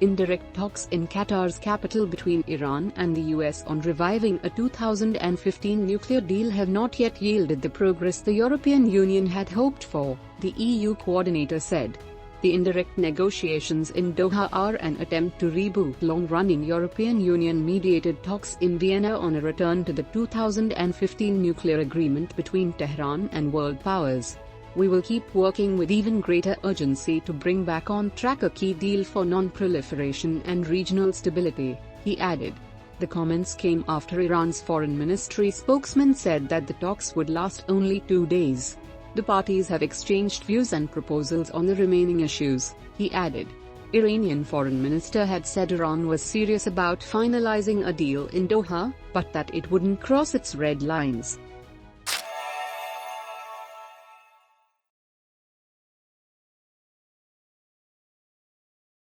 Indirect talks in Qatar's capital between Iran and the US on reviving a 2015 nuclear deal have not yet yielded the progress the European Union had hoped for, the EU coordinator said. The indirect negotiations in Doha are an attempt to reboot long-running European Union-mediated talks in Vienna on a return to the 2015 nuclear agreement between Tehran and world powers. We will keep working with even greater urgency to bring back on track a key deal for non-proliferation and regional stability, he added. The comments came after Iran's foreign ministry spokesman said that the talks would last only 2 days. The parties have exchanged views and proposals on the remaining issues, he added. Iranian foreign minister had said Iran was serious about finalizing a deal in Doha, but that it wouldn't cross its red lines.